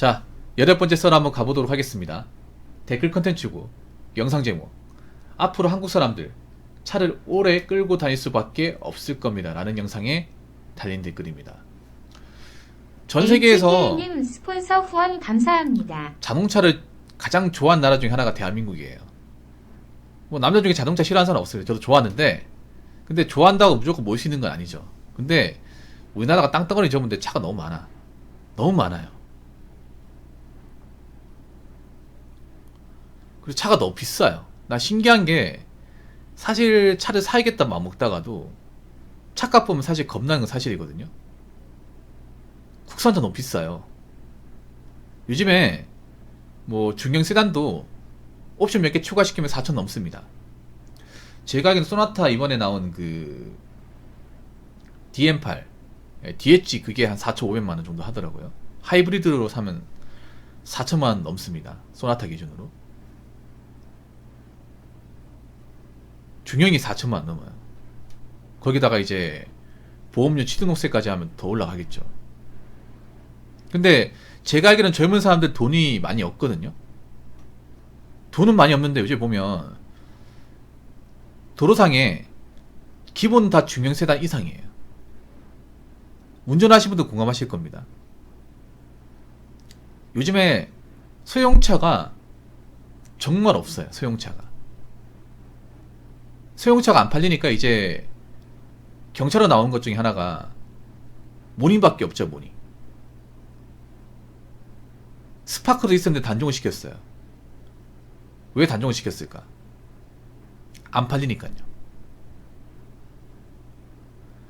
자, 8번째 썰 한번 가보도록 하겠습니다. 댓글 컨텐츠고 영상 제목, 앞으로 한국 사람들 차를 오래 끌고 다닐 수밖에 없을 겁니다 라는 영상에 달린 댓글입니다. 전 세계에서 HK님 스폰서 후원 감사합니다. 자동차를 가장 좋아하는 나라 중에 하나가 대한민국이에요. 뭐 남자 중에 자동차 싫어하는 사람 없어요. 저도 좋아하는데, 근데 좋아한다고 무조건 멋있는 건 아니죠. 근데 우리나라가 땅덩어리 좁은데 차가 너무 많아. 너무 많아요. 그리고 차가 너무 비싸요. 나 신기한 게, 사실 차를 사야겠다 마음 먹다가도 차값 보면 사실 겁나는 건 사실이거든요. 국산차 너무 비싸요. 요즘에 뭐 중형 세단도 옵션 몇 개 추가시키면 4천 넘습니다. 제가 알기로는 소나타 이번에 나온 그 DM8 DH 그게 한 4,500만원 정도 하더라고요. 하이브리드로 사면 4천만원 넘습니다. 소나타 기준으로. 중형이 4천만원 넘어요. 거기다가 이제 보험료 취등록세까지 하면 더 올라가겠죠. 근데 제가 알기로는 젊은 사람들 돈이 많이 없거든요. 돈은 많이 없는데 요즘 보면 도로상에 기본 다 중형 세단 이상이에요. 운전하시는 분도 공감하실 겁니다. 요즘에 소형차가 정말 없어요. 소형차가 안 팔리니까 이제 경차로 나온 것 중에 하나가 모닝밖에 없죠. 모닝. 스파크도 있었는데 단종을 시켰어요. 왜 단종을 시켰을까? 안 팔리니까요.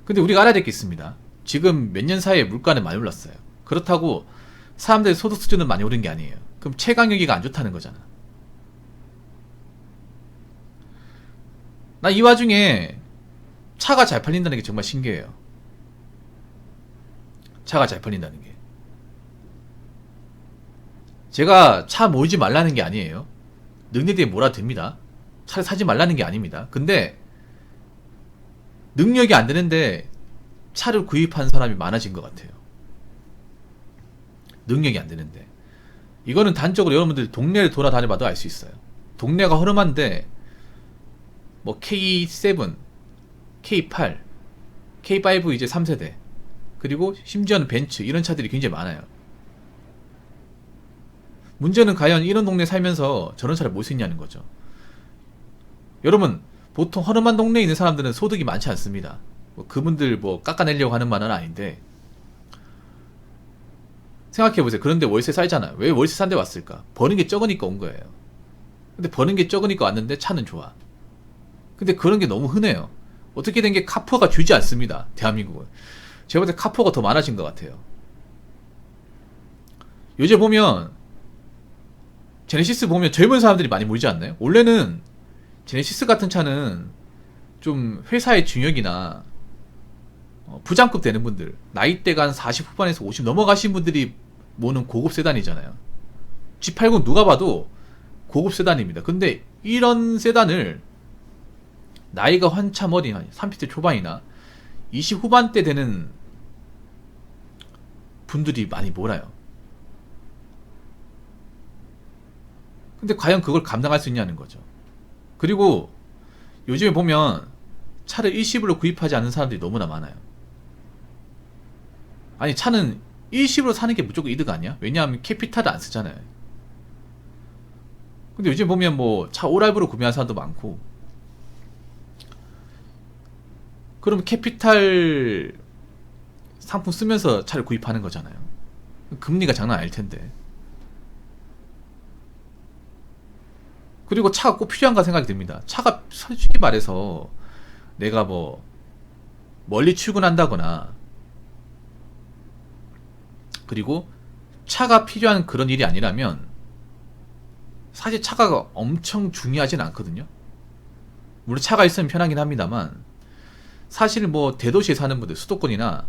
근데 우리가 알아야 될 게 있습니다. 지금 몇 년 사이에 물가는 많이 올랐어요. 그렇다고 사람들의 소득 수준은 많이 오른 게 아니에요. 그럼 체감력이가 안 좋다는 거잖아. 나 이 와중에 차가 잘 팔린다는 게 정말 신기해요. 차가 잘 팔린다는 게. 제가 차 모이지 말라는 게 아니에요. 능력에 몰아듭니다. 차를 사지 말라는 게 아닙니다. 근데 능력이 안 되는데 차를 구입한 사람이 많아진 것 같아요. 능력이 안 되는데. 이거는 단적으로 여러분들 동네를 돌아다녀봐도 알 수 있어요. 동네가 허름한데 뭐 K7, K8, K5 이제 3세대, 그리고 심지어는 벤츠 이런 차들이 굉장히 많아요. 문제는 과연 이런 동네 살면서 저런 차를 못 쓰냐는 거죠. 여러분, 보통 허름한 동네에 있는 사람들은 소득이 많지 않습니다. 뭐 그분들 뭐 깎아내려고 하는 말은 아닌데, 생각해보세요. 그런데 월세 싸잖아요. 왜 월세 싼 데 왔을까? 버는 게 적으니까 온 거예요. 근데 버는 게 적으니까 왔는데 차는 좋아. 근데 그런 게 너무 흔해요. 어떻게 된 게 카푸어가 주지 않습니다. 대한민국은. 제가 볼 때 카푸어가 더 많아진 것 같아요. 요즘 보면 제네시스 보면 젊은 사람들이 많이 모이지 않나요? 원래는 제네시스 같은 차는 좀 회사의 중역이나 부장급 되는 분들, 나이대가 한 40 후반에서 50 넘어가신 분들이 모는 고급 세단이잖아요. G80 누가 봐도 고급 세단입니다. 근데 이런 세단을 나이가 한참 어린 30대 초반이나 20 후반대 되는 분들이 많이 몰아요. 근데 과연 그걸 감당할 수 있냐는 거죠. 그리고 요즘에 보면 차를 일시불로 구입하지 않는 사람들이 너무나 많아요. 아니, 차는 일시불로 사는 게 무조건 이득 아니야? 왜냐하면 캐피탈을 안 쓰잖아요. 근데 요즘 보면 뭐 차 오랄부로 구매하는 사람도 많고, 그럼 캐피탈 상품 쓰면서 차를 구입하는 거잖아요. 금리가 장난 아닐 텐데. 그리고 차가 꼭 필요한가 생각이 듭니다. 차가 솔직히 말해서 내가 뭐 멀리 출근한다거나, 그리고 차가 필요한 그런 일이 아니라면 사실 차가 엄청 중요하진 않거든요. 물론 차가 있으면 편하긴 합니다만, 사실 뭐 대도시에 사는 분들, 수도권이나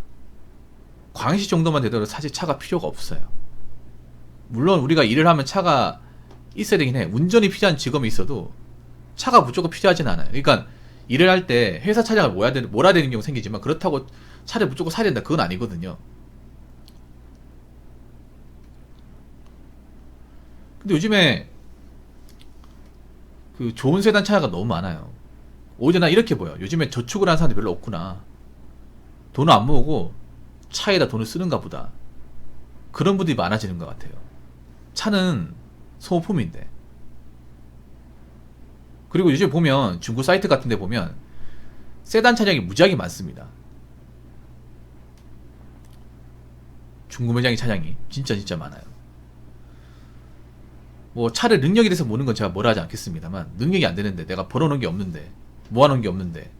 광역시 정도만 되더라도 사실 차가 필요가 없어요. 물론 우리가 일을 하면 차가 있어야 되긴 해. 운전이 필요한 직업이 있어도 차가 무조건 필요하진 않아요. 그러니까 일을 할 때 회사 차량을 몰아야 되는 경우 생기지만, 그렇다고 차를 무조건 사야 된다 그건 아니거든요. 근데 요즘에 그 좋은 세단 차가 너무 많아요. 오히려 나 이렇게 보여. 요즘에 저축을 하는 사람들이 별로 없구나. 돈을 안 모으고 차에다 돈을 쓰는가 보다. 그런 분들이 많아지는 것 같아요. 차는 소모품인데. 그리고 요즘 보면 중고 사이트 같은 데 보면 세단 차량이 무지하게 많습니다. 중고 매장의 차량이 진짜 많아요. 뭐 차를 능력에 대해서 모는 건 제가 뭐라 하지 않겠습니다만, 능력이 안 되는데, 내가 벌어놓은 게 없는데, 모아놓은 게 없는데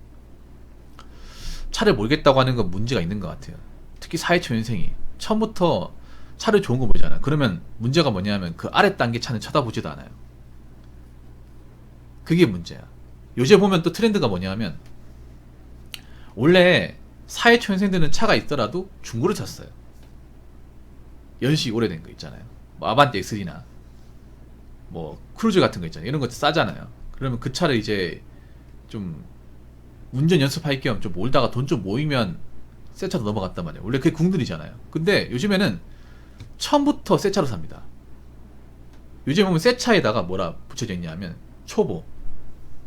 차를 모르겠다고 하는 건 문제가 있는 것 같아요. 특히 사회초년생이 처음부터 차를 좋은 거 보잖아요. 그러면 문제가 뭐냐면 그 아래 단계 차는 쳐다보지도 않아요. 그게 문제야. 요새 보면 또 트렌드가 뭐냐면, 원래 사회초년생들은 차가 있더라도 중고를 샀어요. 연식이 오래된 거 있잖아요. 뭐 아반떼 X3나 뭐 크루즈 같은 거 있잖아요. 이런 거 싸잖아요. 그러면 그 차를 이제 좀 운전 연습할 겸 좀 몰다가 돈 좀 모이면 새 차로 넘어갔단 말이에요. 원래 그게 궁들이잖아요. 근데 요즘에는 처음부터 새 차로 삽니다. 요즘 보면 새 차에다가 뭐라 붙여져 있냐면 초보,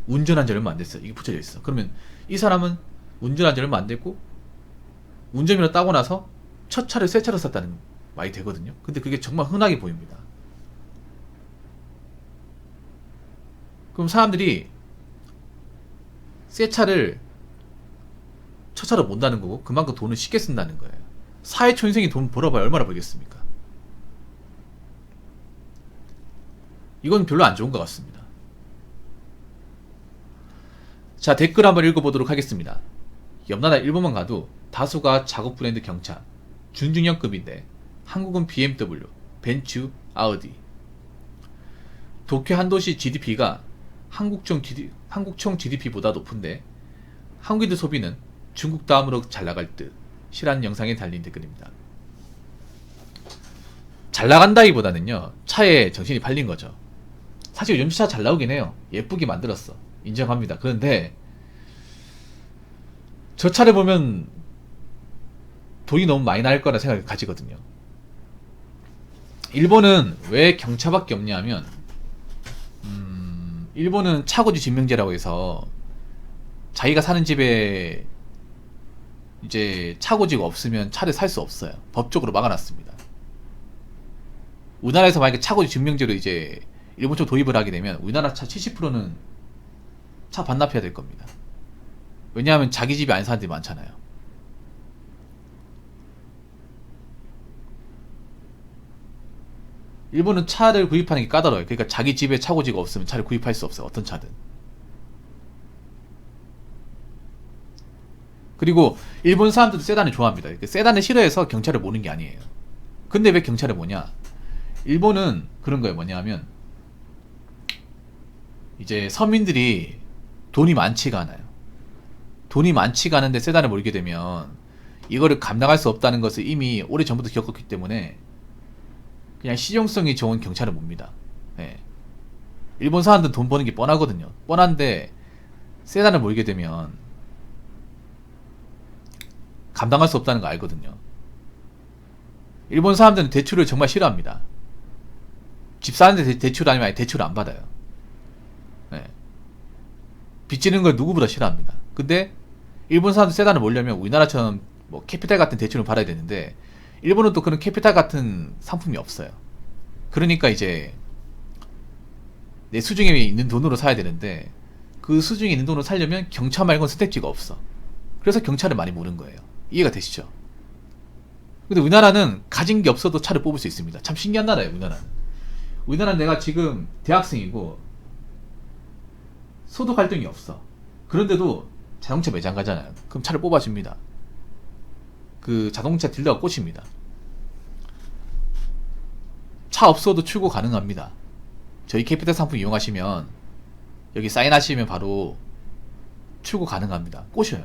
운전한 지 얼마 안 됐어요. 이게 붙여져 있어. 그러면 이 사람은 운전한 지 얼마 안 됐고 운전면허 따고 나서 첫 차를 새 차로 샀다는 말이 되거든요. 근데 그게 정말 흔하게 보입니다. 그럼 사람들이 새 차를 첫 차로 몬다는 거고, 그만큼 돈을 쉽게 쓴다는 거예요. 사회초년생이 돈 벌어봐야 얼마나 벌겠습니까? 이건 별로 안 좋은 것 같습니다. 자, 댓글 한번 읽어보도록 하겠습니다. 옆나라 일본만 가도 다수가 작업 브랜드 경차, 준중형급인데 한국은 BMW, 벤츠, 아우디. 도쿄 한 도시 GDP가 한국총 GDP보다 높은데 한국인들 소비는 중국 다음으로 잘 나갈 듯 실한 영상에 달린 댓글입니다. 잘 나간다기보다는요, 차에 정신이 팔린 거죠. 사실 요즘 차 잘 나오긴 해요. 예쁘게 만들었어. 인정합니다. 그런데 저 차를 보면 돈이 너무 많이 나올 거라 생각을 가지거든요. 일본은 왜 경차밖에 없냐면, 일본은 차고지 증명제라고 해서 자기가 사는 집에 이제 차고지가 없으면 차를 살 수 없어요. 법적으로 막아놨습니다. 우리나라에서 만약에 차고지 증명제로 이제 일본 쪽 도입을 하게 되면 우리나라 차 70%는 차 반납해야 될 겁니다. 왜냐하면 자기 집이 아닌 사람들이 많잖아요. 일본은 차를 구입하는 게 까다로워요. 그러니까 자기 집에 차고지가 없으면 차를 구입할 수 없어요. 어떤 차든. 그리고 일본 사람들도 세단을 좋아합니다. 세단을 싫어해서 경차를 모는 게 아니에요. 근데 왜 경차를 모냐? 일본은 그런 거예요. 뭐냐면 이제 서민들이 돈이 많지가 않아요. 돈이 많지가 않은데 세단을 몰게 되면 이거를 감당할 수 없다는 것을 이미 오래전부터 겪었기 때문에 그냥 실용성이 좋은 경차를 몹니다. 네. 일본 사람들은 돈 버는 게 뻔하거든요. 뻔한데 세단을 몰게 되면 감당할 수 없다는 거 알거든요. 일본 사람들은 대출을 정말 싫어합니다. 집 사는데 대출 아니면 대출을 안 받아요. 네. 빚지는 걸 누구보다 싫어합니다. 근데 일본 사람들 세단을 몰려면 우리나라처럼 뭐 캐피탈 같은 대출을 받아야 되는데 일본은 또 그런 캐피탈 같은 상품이 없어요. 그러니까 이제 내 수중에 있는 돈으로 사야 되는데 그 수중에 있는 돈으로 살려면 경차 말고는 선택지가 없어. 그래서 경차를 많이 모는 거예요. 이해가 되시죠? 근데 우리나라는 가진 게 없어도 차를 뽑을 수 있습니다. 참 신기한 나라예요, 우리나라는. 우리나라는 내가 지금 대학생이고 소득 활동이 없어. 그런데도 자동차 매장 가잖아요. 그럼 차를 뽑아줍니다. 그 자동차 딜러가 꽂힙니다. 차 없어도 출고 가능합니다. 저희 캐피탈 상품 이용하시면 여기 사인하시면 바로 출고 가능합니다. 꼬셔요.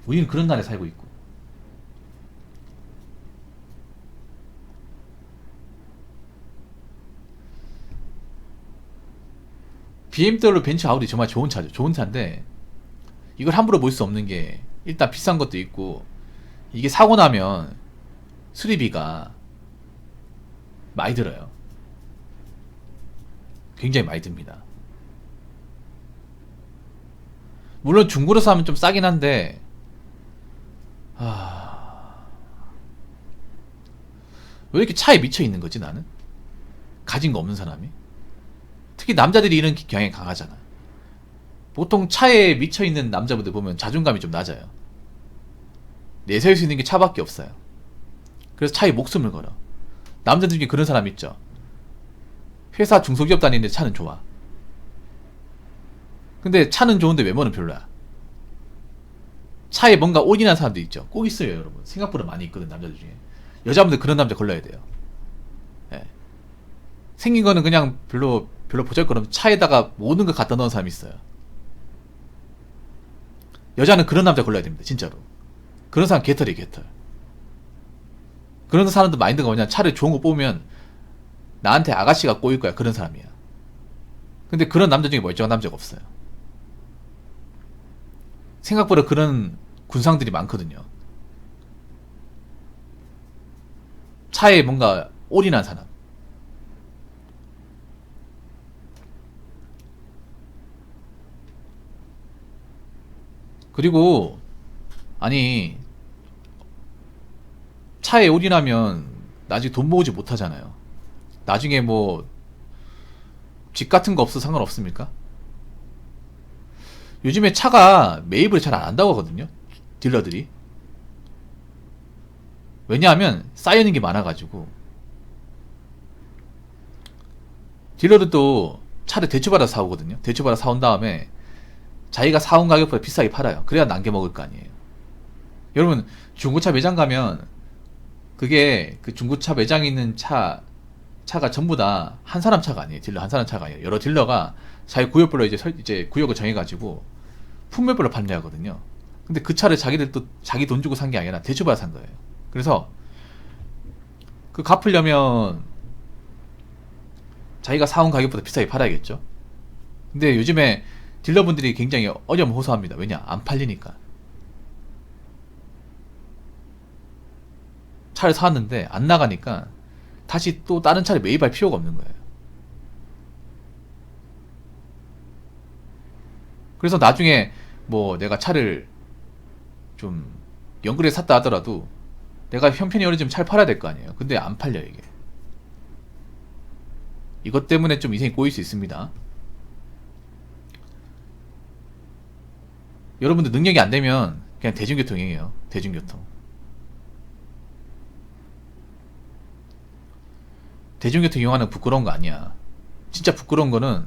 우리는 그런 나라에 살고 있고. BMW, 벤츠, 아우디 정말 좋은 차죠. 좋은 차인데 이걸 함부로 볼 수 없는 게 일단 비싼 것도 있고, 이게 사고 나면 수리비가 많이 들어요. 굉장히 많이 듭니다. 물론 중고로 사면 좀 싸긴 한데 왜 이렇게 차에 미쳐 있는 거지 나는? 가진 거 없는 사람이? 특히 남자들이 이런 경향이 강하잖아. 보통 차에 미쳐 있는 남자분들 보면 자존감이 좀 낮아요. 내세울 수 있는 게 차밖에 없어요. 그래서 차에 목숨을 걸어. 남자들 중에 그런 사람 있죠. 회사 중소기업 다니는데 차는 좋아. 근데 차는 좋은데 외모는 별로야. 차에 뭔가 올인한 사람도 있죠. 꼭 있어요, 여러분. 생각보다 많이 있거든, 남자들 중에. 여자분들 그런 남자 걸러야 돼요. 예. 생긴 거는 그냥 별로 보잘것없는 차에다가 모든 걸 갖다 넣은 사람이 있어요. 여자는 그런 남자 걸러야 됩니다, 진짜로. 그런 사람 개털이에요, 개털. 그런 사람들 마인드가 뭐냐, 차를 좋은 거 뽑으면 나한테 아가씨가 꼬일 거야, 그런 사람이야. 근데 그런 남자 중에 멀쩡한 남자가 없어요. 생각보다 그런 군상들이 많거든요. 차에 뭔가 올인한 사람. 그리고 아니 차에 올인하면 나중에 돈 모으지 못하잖아요. 나중에 뭐 집 같은 거 없어 상관없습니까? 요즘에 차가 매입을 잘 안 한다고 하거든요, 딜러들이. 왜냐하면 쌓여있는 게 많아가지고. 딜러들도 차를 대출받아 사오거든요. 대출받아 사온 다음에 자기가 사온 가격보다 비싸게 팔아요. 그래야 남겨먹을 거 아니에요. 여러분, 중고차 매장 가면 그게 그 중고차 매장에 있는 차가 전부 다 한 사람 차가 아니에요. 딜러 한 사람 차가 아니에요. 여러 딜러가 자기 구역별로 이제 구역을 정해가지고 품목별로 판매하거든요. 근데 그 차를 자기들 또 자기 돈 주고 산 게 아니라 대출받아 산 거예요. 그래서 그 갚으려면 자기가 사온 가격보다 비싸게 팔아야겠죠. 근데 요즘에 딜러분들이 굉장히 어려움호소합니다. 왜냐? 안 팔리니까. 차를 사왔는데 안 나가니까 다시 또 다른 차를 매입할 필요가 없는 거예요. 그래서 나중에 뭐 내가 차를 좀 연거리에 샀다 하더라도 내가 형편이 어려지면 차를 팔아야 될 거 아니에요. 근데 안 팔려요, 이게. 이것 때문에 좀 인생이 꼬일 수 있습니다. 여러분들 능력이 안 되면 그냥 대중교통 이에요. 대중교통. 대중교통 이용하는 거 부끄러운 거 아니야. 진짜 부끄러운 거는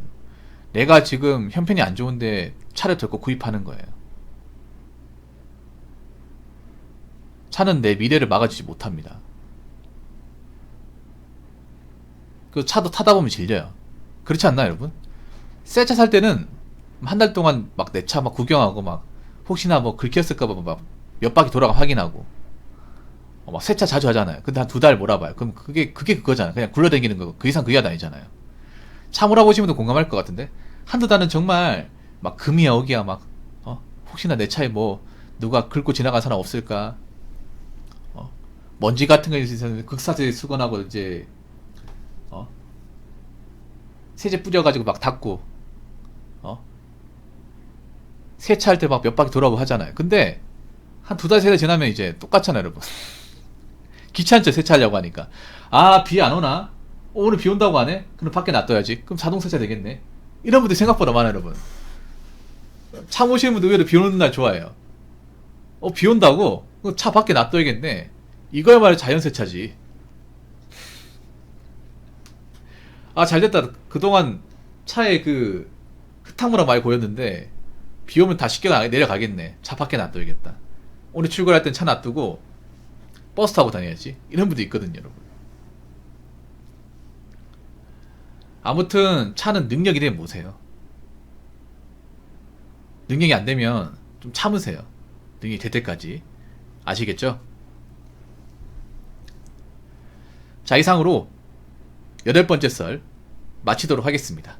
내가 지금 형편이 안 좋은데 차를 들고 구입하는 거예요. 차는 내 미래를 막아주지 못합니다. 그 차도 타다 보면 질려요. 그렇지 않나요, 여러분? 새 차 살 때는 한 달 동안 막 내 차 막 구경하고 막 혹시나 뭐 긁혔을까봐 막 몇 바퀴 돌아가 확인하고 막 세차 자주 하잖아요. 근데 한 2달 몰아봐요. 그럼 그게 그거잖아. 그냥 굴러다니는 거. 그 이상 그 이하 아니잖아요. 차 몰아보시면 도 공감할 것 같은데 한두 달은 정말 막 금이야 억이야 막 혹시나 내 차에 뭐 누가 긁고 지나간 사람 없을까, 먼지 같은 거 있으면 극사제 수건하고 이제 세제 뿌려가지고 막 닦고 세차할 때 막 몇 바퀴 돌아보고 하잖아요. 근데 한 2달 3달 지나면 이제 똑같잖아요, 여러분. 귀찮죠, 세차하려고 하니까. 아, 비 안 오나? 오늘 비 온다고 하네? 그럼 밖에 놔둬야지. 그럼 자동 세차 되겠네. 이런 분들 생각보다 많아요, 여러분. 차 모시는 분들 의외로 비 오는 날 좋아해요. 비 온다고? 그럼 차 밖에 놔둬야겠네. 이거야말로 자연 세차지. 아, 잘됐다. 그동안 차에 그 흙탕물하고 많이 고였는데 비 오면 다 씻겨 내려가겠네. 차 밖에 놔둬야겠다. 오늘 출근할 땐 차 놔두고 버스 타고 다녀야지. 이런 분도 있거든요, 여러분. 아무튼 차는 능력이 되면 보세요. 능력이 안 되면 좀 참으세요. 능력이 될 때까지. 아시겠죠? 자, 이상으로 8번째 썰 마치도록 하겠습니다.